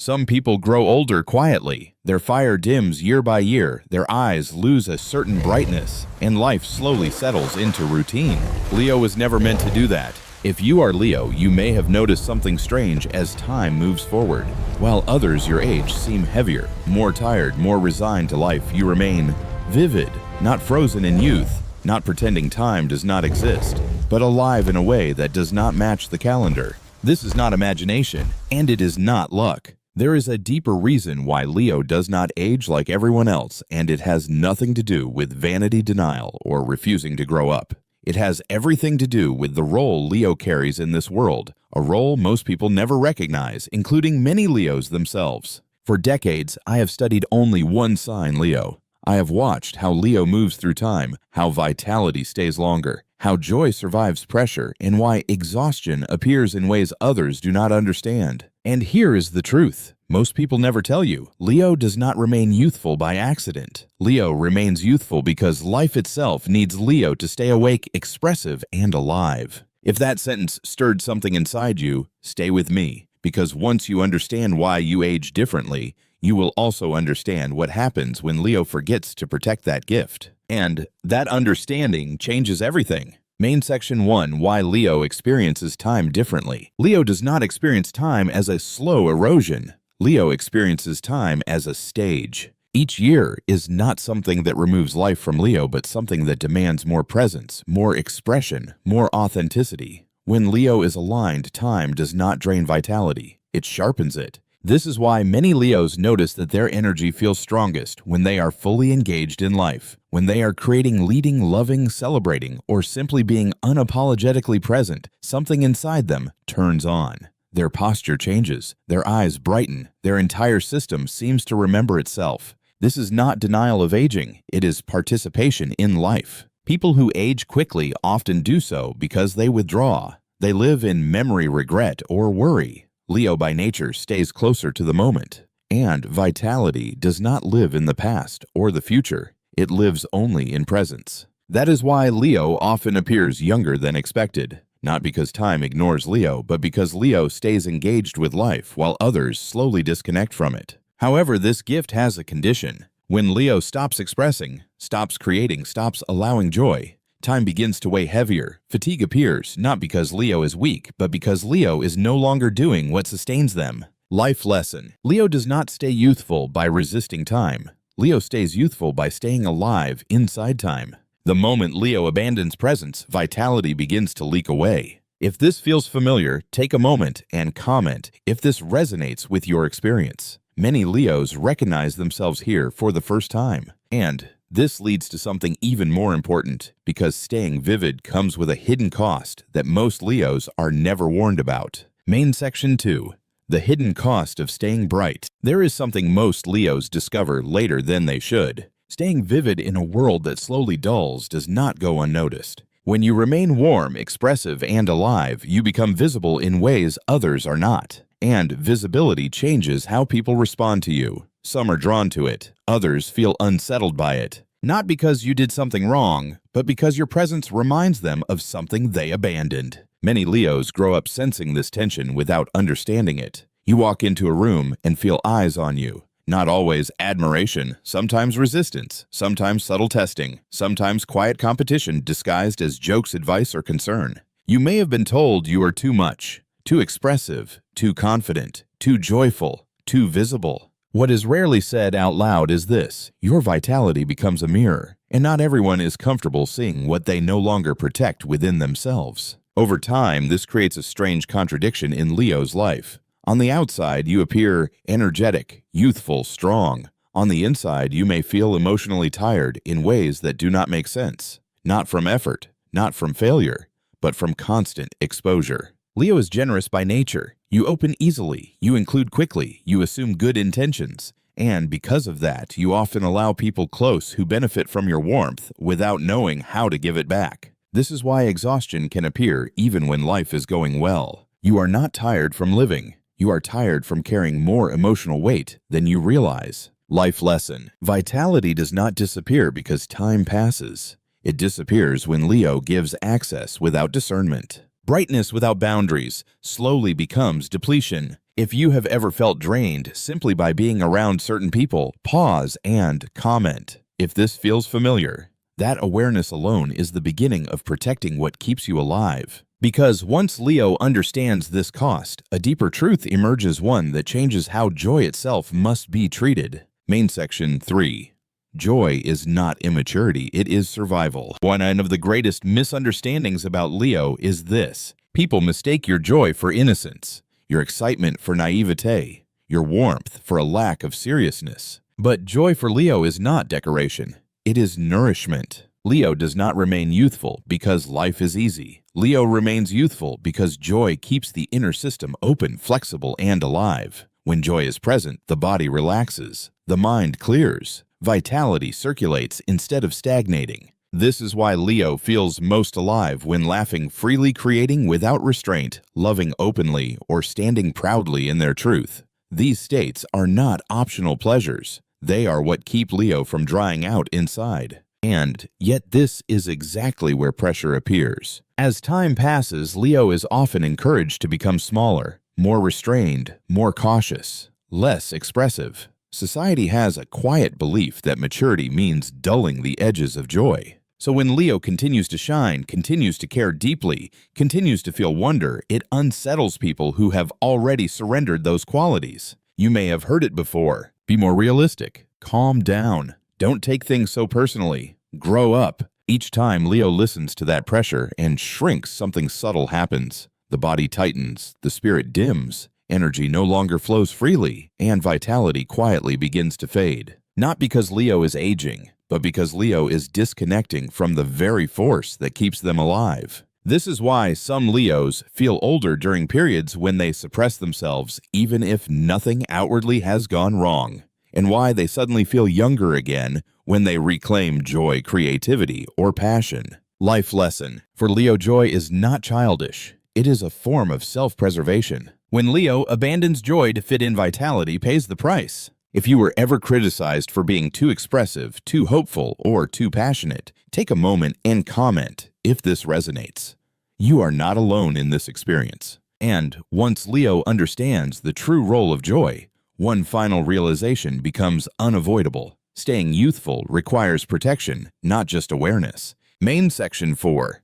Some people grow older quietly. Their fire dims year by year, their eyes lose a certain brightness, and life slowly settles into routine. Leo was never meant to do that. If you are Leo, you may have noticed something strange as time moves forward. While others your age seem heavier, more tired, more resigned to life, you remain vivid, not frozen in youth, not pretending time does not exist, but alive in a way that does not match the calendar. This is not imagination, and it is not luck. There is a deeper reason why Leo does not age like everyone else, and it has nothing to do with vanity denial or refusing to grow up. It has everything to do with the role Leo carries in this world, a role most people never recognize, including many Leos themselves. For decades, I have studied only one sign, Leo. I have watched how Leo moves through time, how vitality stays longer, how joy survives pressure, and why exhaustion appears in ways others do not understand. And here is the truth. Most people never tell you. Leo does not remain youthful by accident. Leo remains youthful because life itself needs Leo to stay awake, expressive, and alive. If that sentence stirred something inside you, stay with me, because once you understand why you age differently, you will also understand what happens when Leo forgets to protect that gift. And that understanding changes everything. Main section 1, why Leo experiences time differently. Leo does not experience time as a slow erosion. Leo experiences time as a stage. Each year is not something that removes life from Leo, but something that demands more presence, more expression, more authenticity. When Leo is aligned, time does not drain vitality. It sharpens it. This is why many Leos notice that their energy feels strongest when they are fully engaged in life, when they are creating, leading, loving, celebrating, or simply being unapologetically present. Something inside them turns on. Their posture changes, their eyes brighten, their entire system seems to remember itself. This is not denial of aging, it is participation in life. People who age quickly often do so because they withdraw. They live in memory, regret, or worry. Leo by nature stays closer to the moment, and vitality does not live in the past or the future. It lives only in presence. That is why Leo often appears younger than expected, not because time ignores Leo, but because Leo stays engaged with life while others slowly disconnect from it. However, this gift has a condition. When Leo stops expressing, stops creating, stops allowing joy, time begins to weigh heavier. Fatigue appears, not because Leo is weak, but because Leo is no longer doing what sustains them. Life lesson. Leo does not stay youthful by resisting time. Leo stays youthful by staying alive inside time. The moment Leo abandons presence, vitality begins to leak away. If this feels familiar, take a moment and comment if this resonates with your experience. Many Leos recognize themselves here for the first time. And this leads to something even more important, because staying vivid comes with a hidden cost that most Leos are never warned about. Main section 2. The hidden cost of staying bright. There is something most Leos discover later than they should. Staying vivid in a world that slowly dulls does not go unnoticed. When you remain warm, expressive, and alive, you become visible in ways others are not. And visibility changes how people respond to you. Some are drawn to it, others feel unsettled by it. Not because you did something wrong, but because your presence reminds them of something they abandoned. Many Leos grow up sensing this tension without understanding it. You walk into a room and feel eyes on you. Not always admiration, sometimes resistance, sometimes subtle testing, sometimes quiet competition disguised as jokes, advice, or concern. You may have been told you are too much, too expressive, too confident, too joyful, too visible. What is rarely said out loud is this: your vitality becomes a mirror, and not everyone is comfortable seeing what they no longer protect within themselves. Over time, this creates a strange contradiction in Leo's life. On the outside, you appear energetic, youthful, strong. On the inside, you may feel emotionally tired in ways that do not make sense. Not from effort, not from failure, but from constant exposure. Leo is generous by nature. You open easily, you include quickly, you assume good intentions. And because of that, you often allow people close who benefit from your warmth without knowing how to give it back. This is why exhaustion can appear even when life is going well. You are not tired from living. You are tired from carrying more emotional weight than you realize. Life lesson. Vitality does not disappear because time passes. It disappears when Leo gives access without discernment. Brightness without boundaries slowly becomes depletion. If you have ever felt drained simply by being around certain people, pause and comment. If this feels familiar, that awareness alone is the beginning of protecting what keeps you alive. Because once Leo understands this cost, a deeper truth emerges, one that changes how joy itself must be treated. Main section 3. Joy is not immaturity, it is survival. One of the greatest misunderstandings about Leo is this. People mistake your joy for innocence, your excitement for naivete, your warmth for a lack of seriousness. But joy for Leo is not decoration. It is nourishment. Leo does not remain youthful because life is easy. Leo remains youthful because joy keeps the inner system open, flexible, and alive. When joy is present, the body relaxes, the mind clears, vitality circulates instead of stagnating. This is why Leo feels most alive when laughing freely, creating without restraint, loving openly, or standing proudly in their truth. These states are not optional pleasures. They are what keep Leo from drying out inside. And yet this is exactly where pressure appears. As time passes, Leo is often encouraged to become smaller, more restrained, more cautious, less expressive. Society has a quiet belief that maturity means dulling the edges of joy. So when Leo continues to shine, continues to care deeply, continues to feel wonder, it unsettles people who have already surrendered those qualities. You may have heard it before. Be more realistic. Calm down. Don't take things so personally. Grow up. Each time Leo listens to that pressure and shrinks, something subtle happens. The body tightens, the spirit dims, energy no longer flows freely, and vitality quietly begins to fade. Not because Leo is aging, but because Leo is disconnecting from the very force that keeps them alive. This is why some Leos feel older during periods when they suppress themselves, even if nothing outwardly has gone wrong, and why they suddenly feel younger again when they reclaim joy, creativity, or passion. Life lesson. For Leo, joy is not childish. It is a form of self-preservation. When Leo abandons joy to fit in, vitality pays the price. If you were ever criticized for being too expressive, too hopeful, or too passionate, take a moment and comment if this resonates. You are not alone in this experience. And once Leo understands the true role of joy, one final realization becomes unavoidable. Staying youthful requires protection, not just awareness. Main section 4.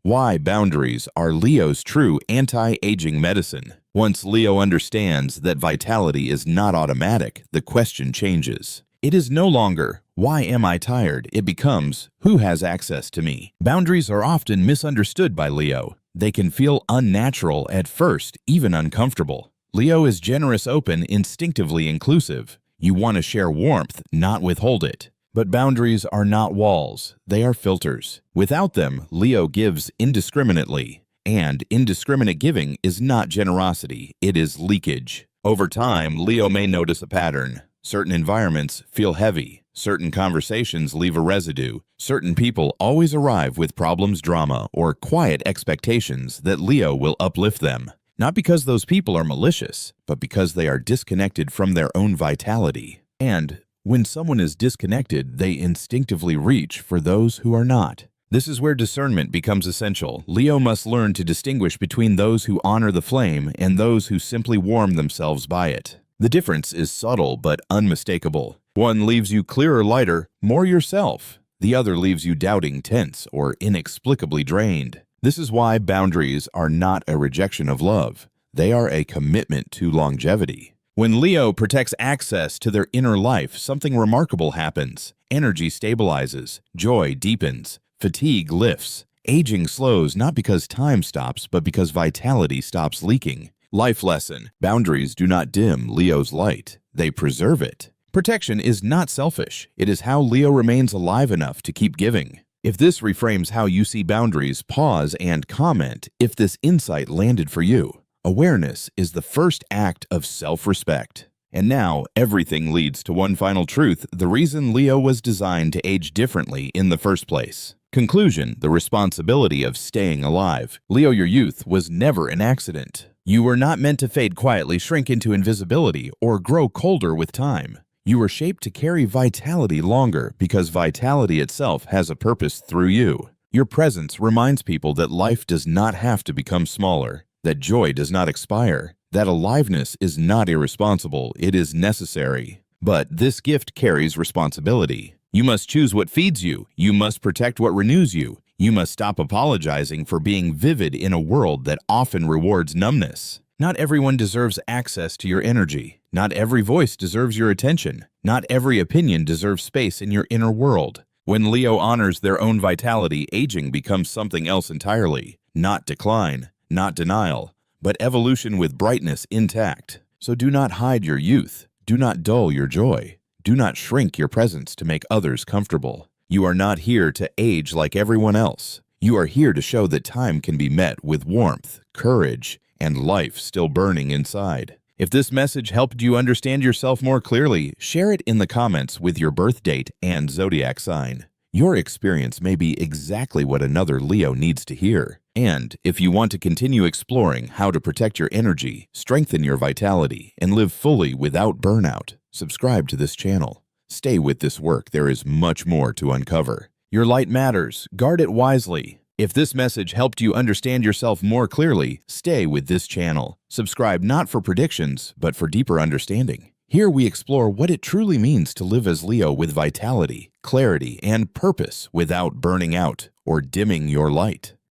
Why boundaries are Leo's true anti-aging medicine. Once Leo understands that vitality is not automatic, the question changes. It is no longer, why am I tired? It becomes, who has access to me? Boundaries are often misunderstood by Leo. They can feel unnatural at first, even uncomfortable. Leo is generous, open, instinctively inclusive. You want to share warmth, not withhold it. But boundaries are not walls, they are filters. Without them, Leo gives indiscriminately. And indiscriminate giving is not generosity, it is leakage. Over time, Leo may notice a pattern. Certain environments feel heavy. Certain conversations leave a residue. Certain people always arrive with problems, drama, or quiet expectations that Leo will uplift them. Not because those people are malicious, but because they are disconnected from their own vitality. And when someone is disconnected, they instinctively reach for those who are not. This is where discernment becomes essential. Leo must learn to distinguish between those who honor the flame and those who simply warm themselves by it. The difference is subtle but unmistakable. One leaves you clearer, lighter, more yourself. The other leaves you doubting, tense, or inexplicably drained. This is why boundaries are not a rejection of love. They are a commitment to longevity. When Leo protects access to their inner life, something remarkable happens. Energy stabilizes, joy deepens, fatigue lifts. Aging slows not because time stops, but because vitality stops leaking. Life lesson. Boundaries do not dim Leo's light. They preserve it. Protection is not selfish. It is how Leo remains alive enough to keep giving. If this reframes how you see boundaries, pause and comment if this insight landed for you. Awareness is the first act of self-respect. And now, everything leads to one final truth, the reason Leo was designed to age differently in the first place. Conclusion, the responsibility of staying alive. Leo, your youth was never an accident. You were not meant to fade quietly, shrink into invisibility, or grow colder with time. You were shaped to carry vitality longer because vitality itself has a purpose through you. Your presence reminds people that life does not have to become smaller, that joy does not expire, That aliveness is not irresponsible, it is necessary. But this gift carries responsibility. You must choose what feeds you. You must protect what renews you. You must stop apologizing for being vivid in a world that often rewards numbness. Not everyone deserves access to your energy. Not every voice deserves your attention. Not every opinion deserves space in your inner world. When Leo honors their own vitality, aging becomes something else entirely. Not decline, not denial, but evolution with brightness intact. So do not hide your youth. Do not dull your joy. Do not shrink your presence to make others comfortable. You are not here to age like everyone else. You are here to show that time can be met with warmth, courage, and life still burning inside. If this message helped you understand yourself more clearly, share it in the comments with your birth date and zodiac sign. Your experience may be exactly what another Leo needs to hear. And if you want to continue exploring how to protect your energy, strengthen your vitality, and live fully without burnout, subscribe to this channel. Stay with this work, there is much more to uncover. Your light matters, guard it wisely. If this message helped you understand yourself more clearly, stay with this channel. Subscribe not for predictions, but for deeper understanding. Here we explore what it truly means to live as Leo with vitality, clarity, and purpose without burning out or dimming your light.